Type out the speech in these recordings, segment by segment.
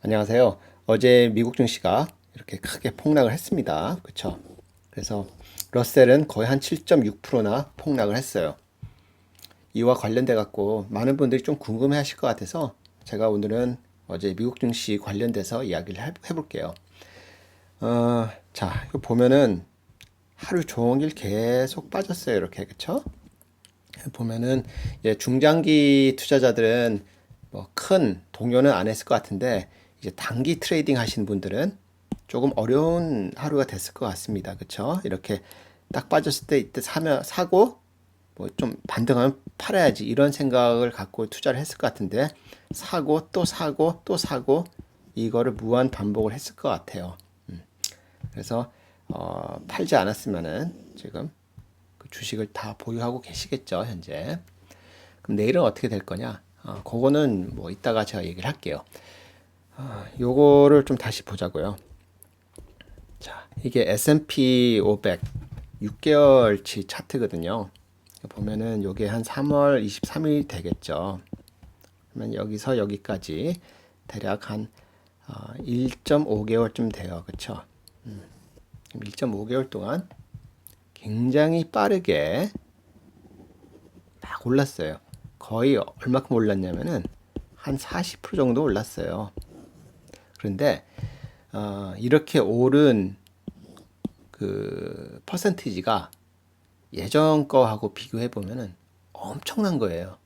안녕하세요. 어제 미국 증시가 이렇게 크게 폭락을 했습니다. 그쵸? 그래서 러셀은 거의 한 7.6%나 폭락을 했어요. 이와 관련돼 갖고 많은 분들이 좀 궁금해 하실 것 같아서 제가 오늘은 어제 미국 증시 관련돼서 이야기를 해볼게요. 자, 이거 보면은 하루 종일 계속 빠졌어요. 이렇게. 그쵸? 보면은 중장기 투자자들은 뭐 큰 동요는 안 했을 것 같은데 이제 단기 트레이딩 하시는 분들은 조금 어려운 하루가 됐을 것 같습니다. 그쵸? 이렇게 딱 빠졌을 때 이때 사고 뭐 좀 반등하면 팔아야지 이런 생각을 갖고 투자를 했을 것 같은데 사고 또 사고 또 사고 이거를 무한 반복을 했을 것 같아요. 그래서 팔지 않았으면은 지금 그 주식을 다 보유하고 계시겠죠, 현재. 그럼 내일은 어떻게 될 거냐? 그거는 뭐 이따가 제가 얘기를 할게요. 요거를 좀 다시 보자고요. 자, 이게 S&P 500 6개월치 차트거든요. 보면은 요게 한 3월 23일 되겠죠. 그러면 여기서 여기까지 대략 한 1.5개월쯤 돼요. 그쵸? 1.5개월 동안 굉장히 빠르게 막 올랐어요. 거의 얼마큼 올랐냐면은 한 40% 정도 올랐어요. 그런데 이렇게 오른 그 퍼센티지가 예전 거하고 비교해 보면은 엄청난 거예요.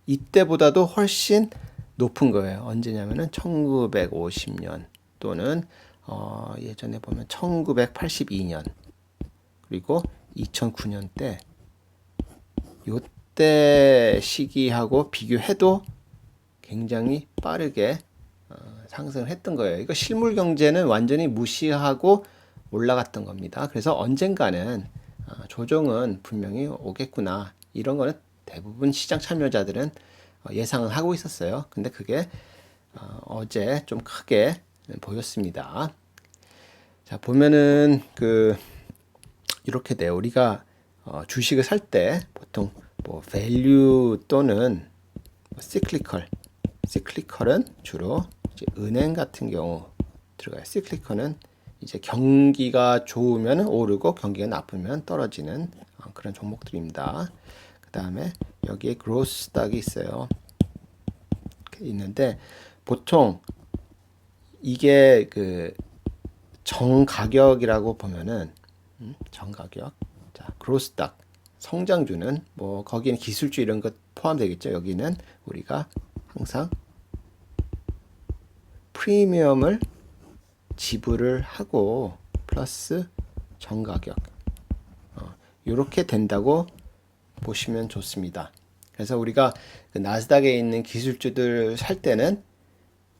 이때보다도 훨씬 높은 거예요. 언제냐면은 1950년 또는 예전에 보면 1982년 그리고 2009년 때 요때 시기하고 비교해도 굉장히 빠르게 상승을 했던 거예요. 이거 실물 경제는 완전히 무시하고 올라갔던 겁니다. 그래서 언젠가는 조정은 분명히 오겠구나. 이런 거는 대부분 시장 참여자들은 예상을 하고 있었어요. 근데 그게 어제 좀 크게 보였습니다. 자, 보면은 이렇게 돼요. 우리가 주식을 살 때 보통 뭐 value 또는 시클리컬은 주로 이제 은행 같은 경우 들어가요. 시클리컬은 이제 경기가 좋으면 오르고 경기가 나쁘면 떨어지는 그런 종목들입니다. 그 다음에 여기에 그로스 스탁이 있어요. 있는데 보통 이게 그 정가격이라고 보면은 정가격. 자, 그로스 스탁 성장주는 뭐 거기는 기술주 이런 것 포함되겠죠. 여기는 우리가 항상 프리미엄을 지불을 하고 플러스 정가격 이렇게 된다고 보시면 좋습니다. 그래서 우리가 그 나스닥에 있는 기술주들 살 때는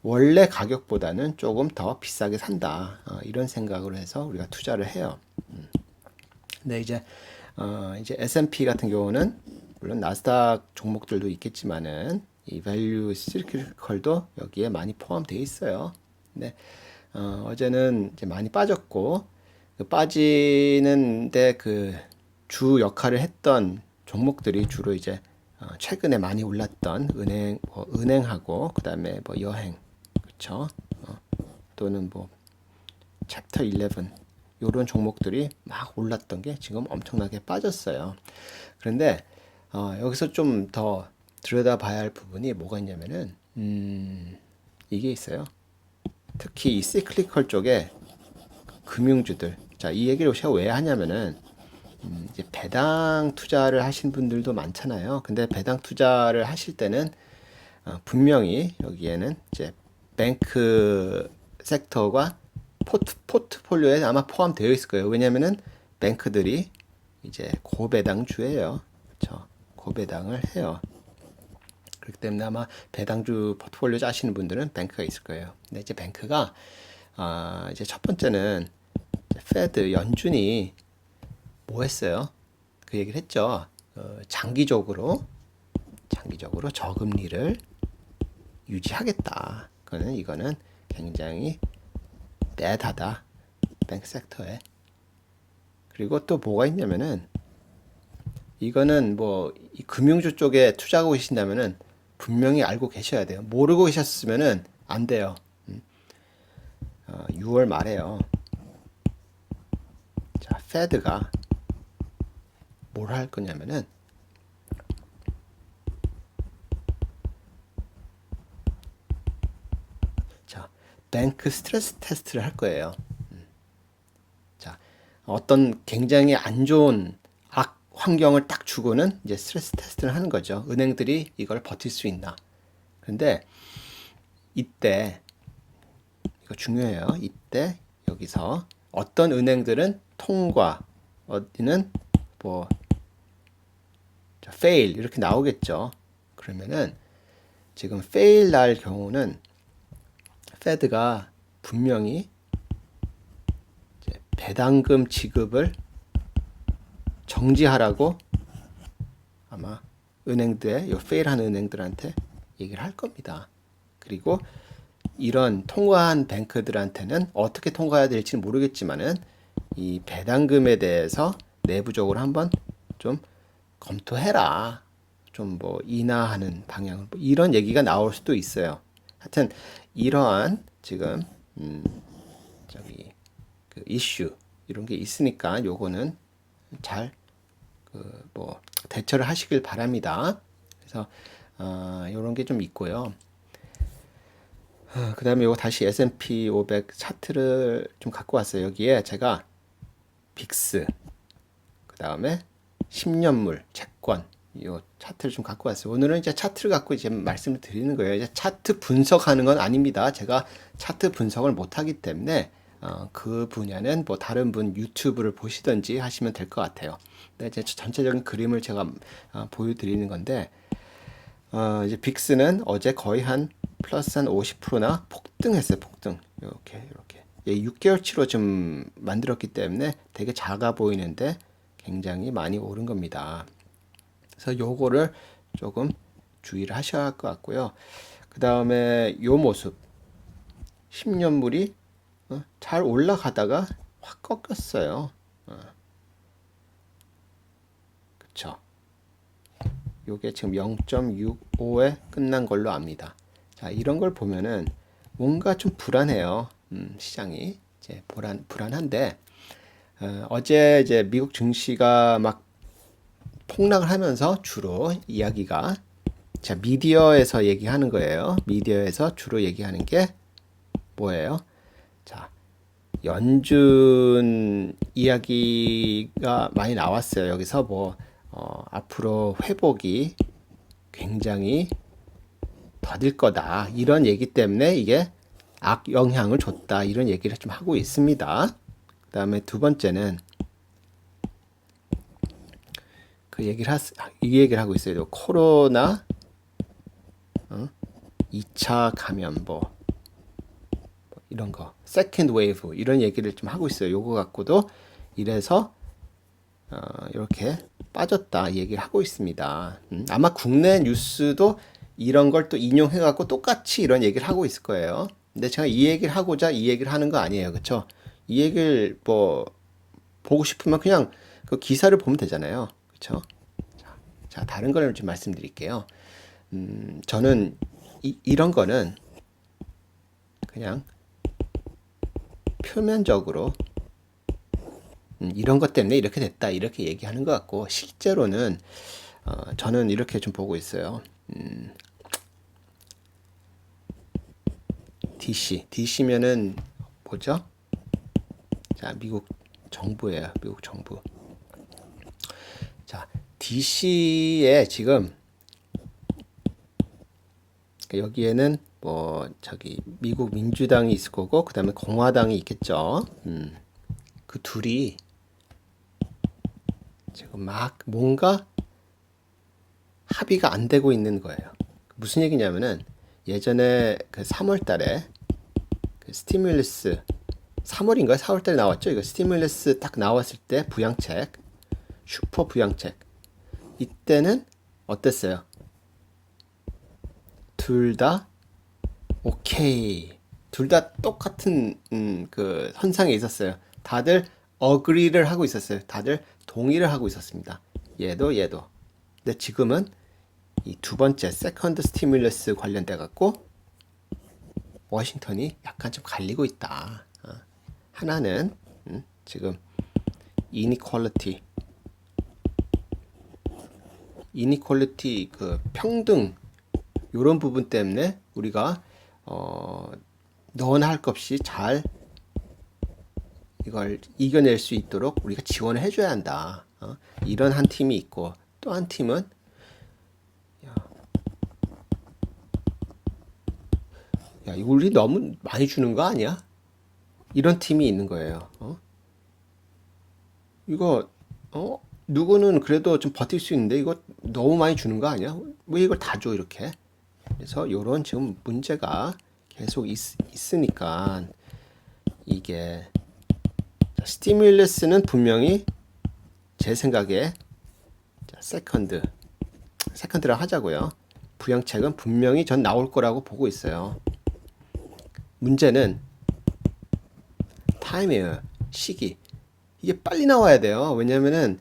원래 가격보다는 조금 더 비싸게 산다 이런 생각으로 해서 우리가 투자를 해요. 근데 이제 S&P 같은 경우는 물론 나스닥 종목들도 있겠지만은 이 밸류 시클컬도 여기에 많이 포함되어 있어요. 근데 어제는 이제 많이 빠졌고 그 빠지는데 그 주 역할을 했던 종목들이 주로 이제 최근에 많이 올랐던 은행하고 그다음에 뭐 여행 그렇죠? 또는 뭐 챕터 11 이런 종목들이 막 올랐던 게 지금 엄청나게 빠졌어요. 그런데 여기서 좀 더 들여다봐야 할 부분이 뭐가 있냐면은 이게 있어요. 특히 이 시클리컬 쪽에 금융주들. 자, 이 얘기를 제가 왜 하냐면은 이제 배당 투자를 하신 분들도 많잖아요. 근데 배당 투자를 하실 때는 분명히 여기에는 이제 뱅크 섹터가 포트폴리오에 아마 포함되어 있을 거예요. 왜냐면은 뱅크들이 이제 고배당주예요. 그렇죠? 고배당을 해요. 그렇기 때문에 아마 배당주 포트폴리오 짜시는 분들은 뱅크가 있을 거예요. 근데 이제 뱅크가 이제 첫 번째는 페드 연준이 뭐 했어요? 그 얘기를 했죠. 장기적으로 저금리를 유지하겠다. 이거는 굉장히 배드하다. 뱅크 섹터에. 그리고 또 뭐가 있냐면은 이거는 뭐 이 금융주 쪽에 투자하고 계신다면은 분명히 알고 계셔야 돼요. 모르고 계셨으면은 안 돼요. 6월 말에요. 자, 페드가 뭘 할 거냐면은 자, 뱅크 스트레스 테스트를 할 거예요. 자, 어떤 굉장히 안 좋은 악 환경을 딱 주고는 이제 스트레스 테스트를 하는 거죠. 은행들이 이걸 버틸 수 있나. 그런데 이때 이거 중요해요. 이때 여기서 어떤 은행들은 통과, 어디는 뭐 fail 이렇게 나오겠죠. 그러면은 지금 fail 날 경우는 페드가 분명히 이제 배당금 지급을 정지하라고 아마 은행들, 요 fail한 은행들한테 얘기를 할 겁니다. 그리고 이런 통과한 뱅크들한테는 어떻게 통과해야 될지는 모르겠지만은 이 배당금에 대해서 내부적으로 한번 좀 검토해라. 좀 뭐 인하하는 방향을 뭐 이런 얘기가 나올 수도 있어요. 하여튼 이러한 지금 저기 그 이슈 이런 게 있으니까 요거는 잘 그 뭐 대처를 하시길 바랍니다. 그래서 요런 게 좀 있고요. 그 다음에 요거 다시 S&P 500 차트를 좀 갖고 왔어요. 여기에 제가 빅스, 그 다음에 10년물, 채권, 요 차트를 좀 갖고 왔어요. 오늘은 이제 차트를 갖고 이제 말씀을 드리는 거예요. 이제 차트 분석하는 건 아닙니다. 제가 차트 분석을 못하기 때문에 그 분야는 뭐 다른 분 유튜브를 보시든지 하시면 될 것 같아요. 근데 이제 전체적인 그림을 제가 보여드리는 건데 이제 빅스는 어제 거의 한 플러스 한 50%나 폭등했어요. 폭등. 이렇게. 6개월치로 좀 만들었기 때문에 되게 작아 보이는데 굉장히 많이 오른 겁니다. 그래서 요거를 조금 주의를 하셔야 할 것 같고요. 그 다음에 요 모습. 10년물이 잘 올라가다가 확 꺾였어요. 그쵸. 요게 지금 0.65에 끝난 걸로 압니다. 자, 이런 걸 보면은 뭔가 좀 불안해요. 시장이 이제 불안한데 어제 이제 미국 증시가 막 폭락을 하면서 주로 이야기가 자, 미디어에서 얘기하는 거예요. 미디어에서 주로 얘기하는 게 뭐예요? 자, 연준 이야기가 많이 나왔어요. 여기서 뭐 앞으로 회복이 굉장히 더딜 거다. 이런 얘기 때문에 이게 악영향을 줬다. 이런 얘기를 좀 하고 있습니다. 그 다음에 두 번째는 이 얘기를 하고 있어요. 코로나 2차 감염 이런 거 세컨드 웨이브 이런 얘기를 좀 하고 있어요. 요거 갖고도 이래서 이렇게 빠졌다 얘기를 하고 있습니다. 아마 국내 뉴스도 이런 걸 또 인용해 갖고 똑같이 이런 얘기를 하고 있을 거예요. 근데 제가 이 얘기를 하고자 이 얘기를 하는 거 아니에요. 그쵸? 이 얘기를 뭐 보고 싶으면 그냥 그 기사를 보면 되잖아요. 그쵸? 자, 다른 걸 좀 말씀드릴게요. 저는 이런 거는 그냥 표면적으로 이런 것 때문에 이렇게 됐다 이렇게 얘기하는 것 같고 실제로는 저는 이렇게 좀 보고 있어요. DC면은 뭐죠? 자, 미국 정부예요. 미국 정부. 자, DC에 지금 여기에는 뭐 저기 미국 민주당이 있을 거고 그다음에 공화당이 있겠죠. 그 둘이 지금 막 뭔가 합의가 안 되고 있는 거예요. 무슨 얘기냐면은 예전에 그 3월 달에 그 스티뮬러스 3월인가요? 4월 달에 나왔죠. 이거 스티뮬러스 딱 나왔을 때 부양책 슈퍼 부양책 이때는 어땠어요? 둘 다 오케이. 둘 다 똑같은 그 선상에 있었어요. 다들 어그리를 하고 있었어요. 다들 동의를 하고 있었습니다. 얘도. 근데 지금은 이 두 번째 세컨드 스티뮬러스 관련돼 갖고 워싱턴이 약간 좀 갈리고 있다. 하나는 지금 이니퀄리티 그 평등 요런 부분 때문에 우리가 너나 할 것 없이 잘 이걸 이겨낼 수 있도록 우리가 지원을 해줘야 한다. 이런 한 팀이 있고 또 한 팀은 야, 이거 우리 너무 많이 주는 거 아니야? 이런 팀이 있는 거예요. 이거 누구는 그래도 좀 버틸 수 있는데 이거 너무 많이 주는 거 아니야? 왜 이걸 다 줘 이렇게? 그래서 요런 지금 문제가 계속 있으니까 이게 스티뮬러스는 분명히 제 생각에 세컨드라 하자고요. 부양책은 분명히 전 나올 거라고 보고 있어요. 문제는 타임이에요. 시기. 이게 빨리 나와야 돼요. 왜냐면은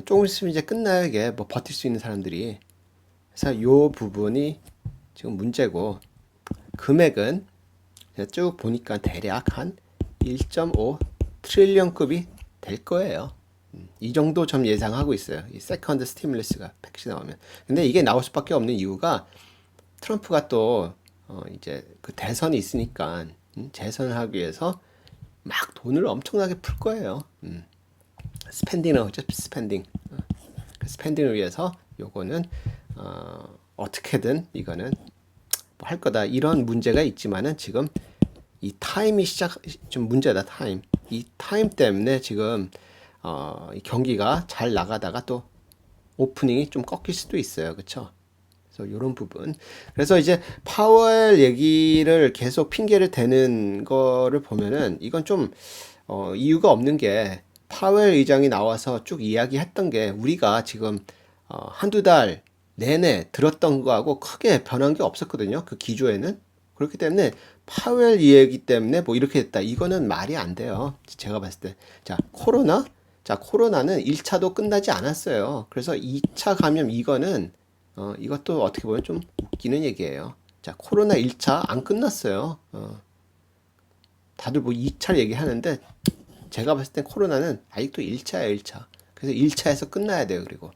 조금 있으면 이제 끝나요. 이게 뭐 버틸 수 있는 사람들이. 그래서 요 부분이 지금 문제고 금액은 쭉 보니까 대략 한 1.5 트릴리언급이 될 거예요. 이 정도 좀 예상하고 있어요. 이 세컨드 스티뮬러스가 패키지 나오면. 근데 이게 나올 수밖에 없는 이유가 트럼프가 또 이제 그 대선이 있으니까 재선을 하기 위해서 막 돈을 엄청나게 풀 거예요. 스펜딩 나오죠. 스펜딩을 위해서 요거는 어떻게든 이거는 뭐 할 거다. 이런 문제가 있지만은 지금 이 타임이 좀 문제다. 이 타임 때문에 지금 이 경기가 잘 나가다가 또 오프닝이 좀 꺾일 수도 있어요. 그렇죠? 그래서 이런 부분. 그래서 이제 파월 얘기를 계속 핑계를 대는 거를 보면은 이건 좀 이유가 없는 게 파월 의장이 나와서 쭉 이야기했던 게 우리가 지금 한두 달 내내 들었던 거하고 크게 변한 게 없었거든요. 그 기조에는. 그렇기 때문에 파웰 이야기 때문에 뭐 이렇게 됐다. 이거는 말이 안 돼요. 제가 봤을 때. 자, 코로나는 1차도 끝나지 않았어요. 그래서 2차 감염 이거는 이것도 어떻게 보면 좀 웃기는 얘기예요. 자, 코로나 1차 안 끝났어요. 다들 뭐 2차 얘기하는데 제가 봤을 땐 코로나는 아직도 1차예요, 1차. 그래서 1차에서 끝나야 돼요, 그리고.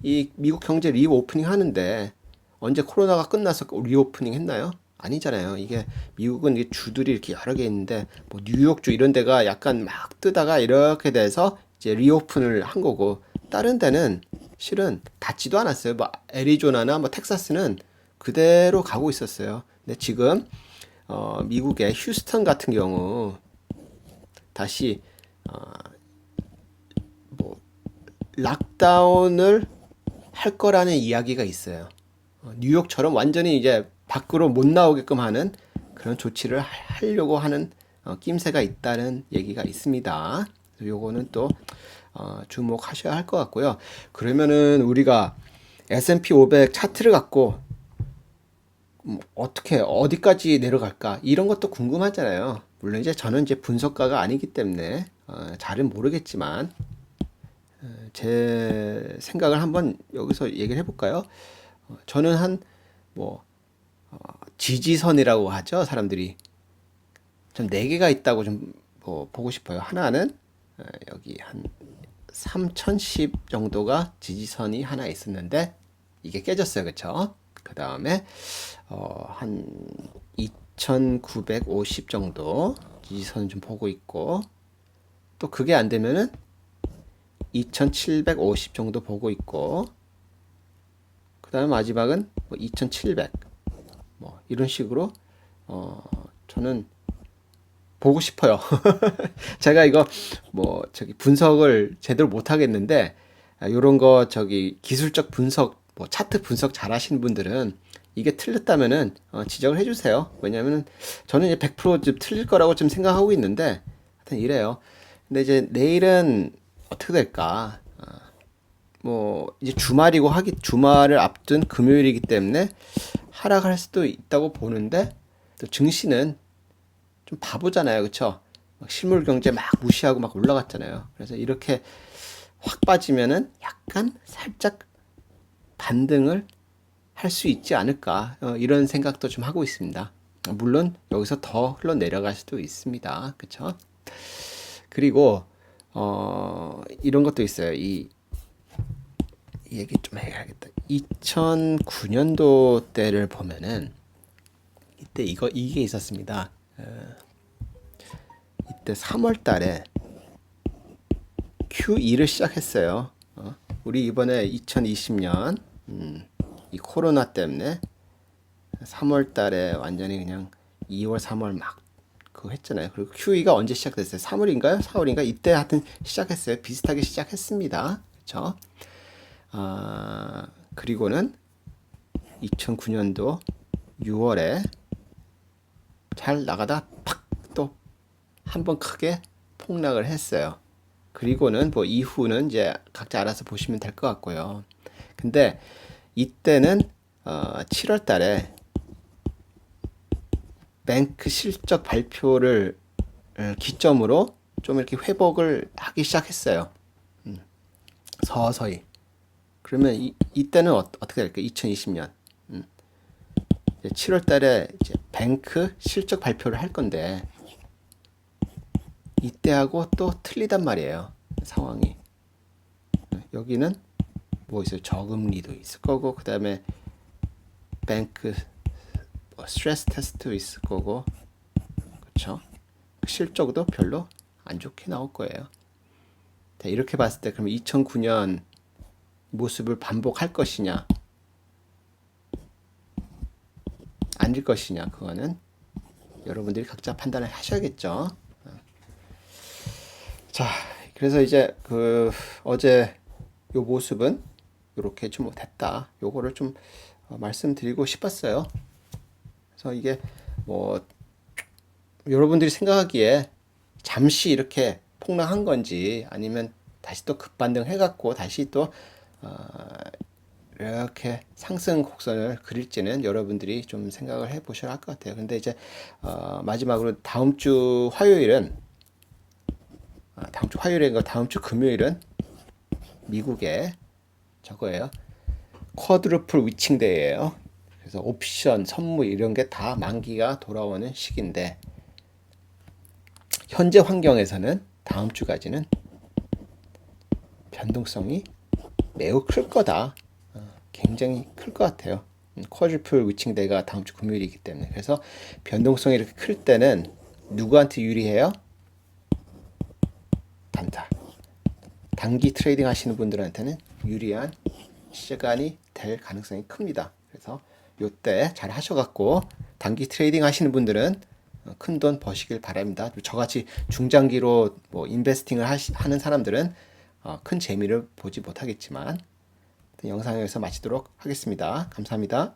이 미국 경제 리오프닝 하는데 언제 코로나가 끝나서 리오프닝 했나요? 아니잖아요. 이게 미국은 이게 주들이 이렇게 여러 개 있는데 뭐 뉴욕주 이런 데가 약간 막 뜨다가 이렇게 돼서 이제 리오픈을 한 거고 다른 데는 실은 닿지도 않았어요. 뭐 애리조나나 뭐 텍사스는 그대로 가고 있었어요. 근데 지금 미국의 휴스턴 같은 경우 다시 뭐 락다운을 할 거라는 이야기가 있어요. 뉴욕처럼 완전히 이제 밖으로 못 나오게끔 하는 그런 조치를 하려고 하는 낌새가 있다는 얘기가 있습니다. 요거는 또 주목하셔야 할 것 같고요. 그러면은 우리가 S&P 500 차트를 갖고 어떻게 어디까지 내려갈까 이런 것도 궁금하잖아요. 물론 이제 저는 이제 분석가가 아니기 때문에 잘은 모르겠지만 제 생각을 한번 여기서 얘기를 해볼까요? 저는 한 뭐 지지선이라고 하죠 사람들이. 전 4개가 있다고 좀 뭐 보고 싶어요. 하나는 여기 한 3010 정도가 지지선이 하나 있었는데 이게 깨졌어요. 그쵸? 그 다음에 한 2950 정도 지지선 좀 보고 있고 또 그게 안 되면은 2750 정도 보고 있고 그 다음에 마지막은 뭐 2700 뭐 이런 식으로 저는 보고 싶어요. 제가 이거 뭐 저기 분석을 제대로 못 하겠는데 요런 거 저기 기술적 분석 뭐 차트 분석 잘 하시는 분들은 이게 틀렸다면은 지적을 해주세요. 왜냐면은 저는 이제 100% 틀릴 거라고 좀 생각하고 있는데 하여튼 이래요. 근데 이제 내일은 어떻게 될까? 뭐 이제 주말을 앞둔 금요일이기 때문에 하락할 수도 있다고 보는데 또 증시는 좀 바보잖아요. 그쵸? 막 실물 경제 막 무시하고 막 올라갔잖아요. 그래서 이렇게 확 빠지면은 약간 살짝 반등을 할 수 있지 않을까 이런 생각도 좀 하고 있습니다. 물론 여기서 더 흘러내려갈 수도 있습니다. 그쵸? 그리고 이런 것도 있어요. 이 얘기 좀 해야겠다. 2009년도 때를 보면은 이때 이게 있었습니다. 이때 3월 달에 Q2를 시작했어요. 우리 이번에 2020년 이 코로나 때문에 3월 달에 완전히 그냥 2월, 3월 막 그거 했잖아요. 그리고 Q2가 언제 시작됐어요? 3월인가요? 4월인가? 이때 하여튼 시작했어요. 비슷하게 시작했습니다. 그렇죠? 그리고는 2009년도 6월에 잘 나가다 팍 또 한 번 크게 폭락을 했어요. 그리고는 뭐 이후는 이제 각자 알아서 보시면 될 것 같고요. 근데 이때는 7월 달에 뱅크 실적 발표를 기점으로 좀 이렇게 회복을 하기 시작했어요. 서서히. 그러면 이때는 어떻게 될까요? 2020년 7월 달에 이제 뱅크 실적 발표를 할 건데 이때하고 또 틀리단 말이에요. 상황이. 여기는 뭐 있어요? 저금리도 있을 거고 그 다음에 뱅크 스트레스 테스트도 있을 거고 그렇죠? 실적도 별로 안 좋게 나올 거예요. 이렇게 봤을 때 그럼 2009년 모습을 반복할 것이냐 아닐 것이냐 그거는 여러분들이 각자 판단을 하셔야겠죠. 자, 그래서 이제 어제 요 모습은 이렇게 좀 됐다. 요거를 좀 말씀드리고 싶었어요. 그래서 이게 뭐 여러분들이 생각하기에 잠시 이렇게 폭락한 건지 아니면 다시 또 급반등 해갖고 다시 또 이렇게 상승 곡선을 그릴지는 여러분들이 좀 생각을 해 보셔야 할 것 같아요. 근데 이제 마지막으로 다음 주 화요일에 다음 주 금요일은 미국의 저거예요. 쿼드루플 위칭 데이예요. 그래서 옵션, 선물 이런 게 다 만기가 돌아오는 시기인데 현재 환경에서는 다음 주까지는 변동성이 매우 클 거다. 굉장히 클 것 같아요. 쿼드루플 위칭 데이가 다음 주 금요일이기 때문에 그래서 변동성이 이렇게 클 때는 누구한테 유리해요? 단기 트레이딩 하시는 분들한테는 유리한 시간이 될 가능성이 큽니다. 그래서 요때 잘 하셔갖고 단기 트레이딩 하시는 분들은 큰 돈 버시길 바랍니다. 저같이 중장기로 뭐 인베스팅을 하는 사람들은 큰 재미를 보지 못하겠지만 영상 여기서 마치도록 하겠습니다. 감사합니다.